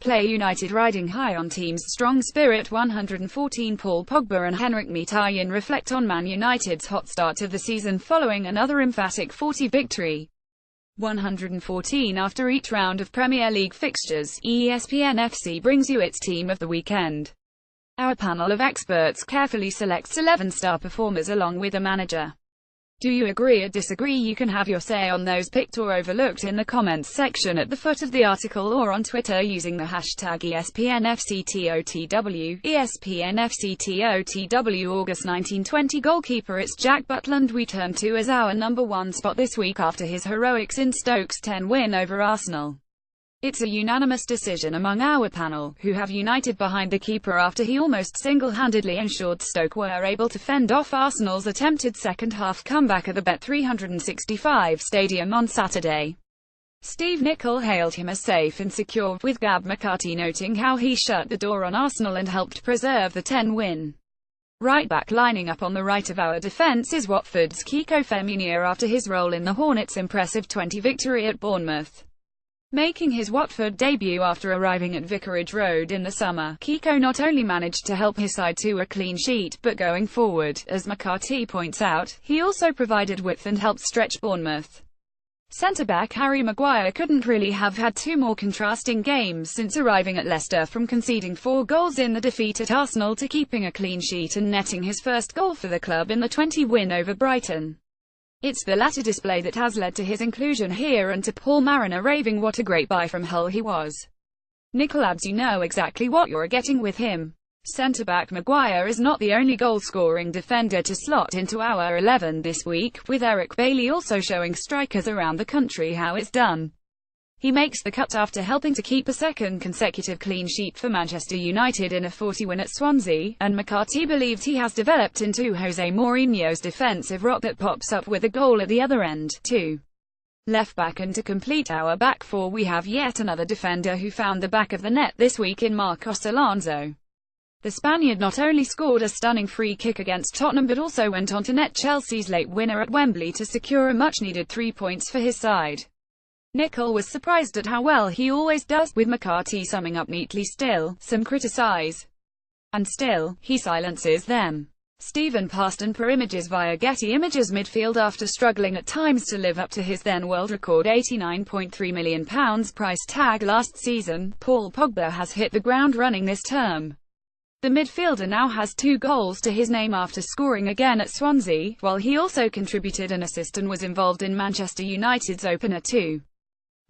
Play United riding high on team's strong spirit. 114 Paul Pogba and Henrik Mkhitaryan reflect on Man United's hot start to the season following another emphatic 40 victory. 114 after each round of Premier League fixtures. ESPN FC brings you its team of the weekend. Our panel of experts carefully selects 11 star performers along with a manager. Do you agree or disagree? You can have your say on those picked or overlooked in the comments section at the foot of the article or on Twitter using the hashtag ESPNFCTOTW. ESPNFCTOTW. August 1920 goalkeeper. It's Jack Butland we turn to as our number one spot this week after his heroics in Stoke's 10 win over Arsenal. It's a unanimous decision among our panel, who have united behind the keeper after he almost single-handedly ensured Stoke were able to fend off Arsenal's attempted second-half comeback at the Bet365 Stadium on Saturday. Steve Nicol hailed him as safe and secure, with Gab McCarthy noting how he shut the door on Arsenal and helped preserve the 10-win. Right-back lining up on the right of our defence is Watford's Kiko Femenia after his role in the Hornets' impressive 20 victory at Bournemouth. Making his Watford debut after arriving at Vicarage Road in the summer, Kiko not only managed to help his side to a clean sheet, but going forward, as McCarthy points out, he also provided width and helped stretch Bournemouth. Centre-back Harry Maguire couldn't really have had two more contrasting games since arriving at Leicester, from conceding 4 goals in the defeat at Arsenal to keeping a clean sheet and netting his first goal for the club in the 20 win over Brighton. It's the latter display that has led to his inclusion here and to Paul Mariner raving what a great buy from Hull he was. Nicol adds, you know exactly what you're getting with him. Centre-back Maguire is not the only goal-scoring defender to slot into our 11 this week, with Eric Bailly also showing strikers around the country how it's done. He makes the cut after helping to keep a second consecutive clean sheet for Manchester United in a 40 win at Swansea, and McCarthy believes he has developed into Jose Mourinho's defensive rock that pops up with a goal at the other end, too. Left back, and to complete our back four we have yet another defender who found the back of the net this week in Marcos Alonso. The Spaniard not only scored a stunning free kick against Tottenham but also went on to net Chelsea's late winner at Wembley to secure a much-needed 3 points for his side. Nicol was surprised at how well he always does, with McCarthy summing up neatly. Still, some criticise. And still, he silences them. Stephen Paston per images via Getty Images. Midfield. After struggling at times to live up to his then world record £89.3 million price tag last season, Paul Pogba has hit the ground running this term. The midfielder now has 2 goals to his name after scoring again at Swansea, while he also contributed an assist and was involved in Manchester United's opener too.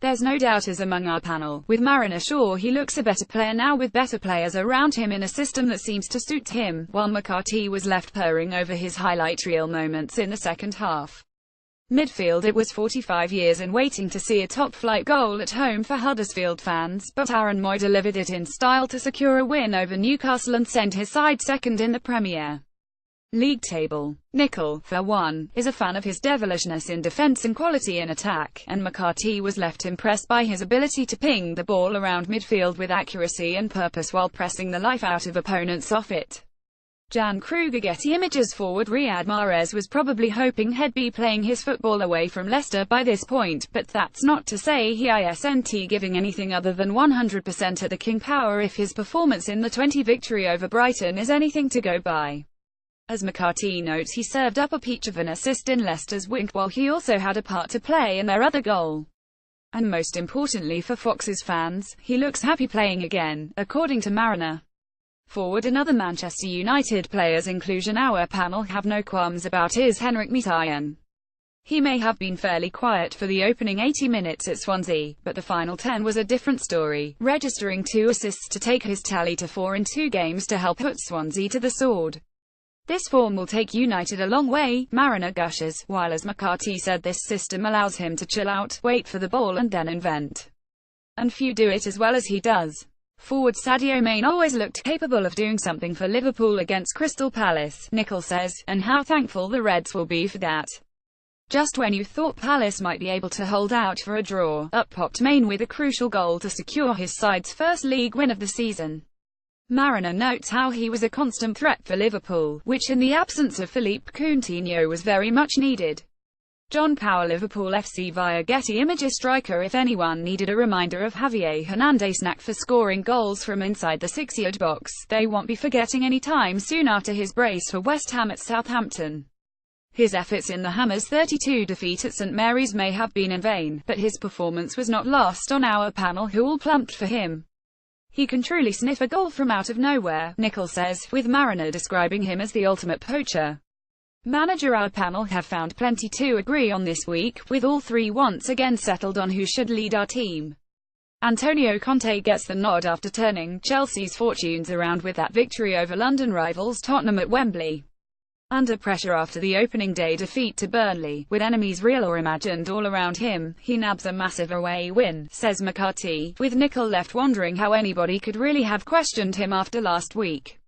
There's no doubters among our panel, with Mariner sure he looks a better player now with better players around him in a system that seems to suit him, while McCarthy was left purring over his highlight reel moments in the second half. Midfield. It was 45 years in waiting to see a top-flight goal at home for Huddersfield fans, but Aaron Moy delivered it in style to secure a win over Newcastle and send his side second in the Premier League table. Nicol, for one, is a fan of his devilishness in defence and quality in attack, and McCarthy was left impressed by his ability to ping the ball around midfield with accuracy and purpose while pressing the life out of opponents off it. Jan Kruger. Getty Images. Forward Riyad Mahrez was probably hoping he'd be playing his football away from Leicester by this point, but that's not to say he isn't giving anything other than 100% at the King Power if his performance in the 20 victory over Brighton is anything to go by. As McCarthy notes, he served up a peach of an assist in Leicester's win, while he also had a part to play in their other goal. And most importantly for Fox's fans, he looks happy playing again, according to Mariner. Forward. Another Manchester United player's inclusion our panel have no qualms about is Henrik Mkhitaryan. He may have been fairly quiet for the opening 80 minutes at Swansea, but the final 10 was a different story, registering 2 assists to take his tally to 4 in 2 games to help put Swansea to the sword. This form will take United a long way, Mariner gushes, while as McCarthy said this system allows him to chill out, wait for the ball and then invent. And few do it as well as he does. Forward Sadio Mane always looked capable of doing something for Liverpool against Crystal Palace, Nicol says, and how thankful the Reds will be for that. Just when you thought Palace might be able to hold out for a draw, up popped Mane with a crucial goal to secure his side's first league win of the season. Mariner notes how he was a constant threat for Liverpool, which in the absence of Philippe Coutinho was very much needed. John Power, Liverpool FC via Getty Images. Striker: if anyone needed a reminder of Javier Hernandez's knack for scoring goals from inside the 6-yard box, they won't be forgetting any time soon after his brace for West Ham at Southampton. His efforts in the Hammers' 32 defeat at St Mary's may have been in vain, but his performance was not lost on our panel, who all plumped for him. He can truly sniff a goal from out of nowhere, Nicholl says, with Mariner describing him as the ultimate poacher. Manager: our panel have found plenty to agree on this week, with all three once again settled on who should lead our team. Antonio Conte gets the nod after turning Chelsea's fortunes around with that victory over London rivals Tottenham at Wembley. Under pressure after the opening day defeat to Burnley, with enemies real or imagined all around him, he nabs a massive away win, says McCarthy, with Nicholl left wondering how anybody could really have questioned him after last week.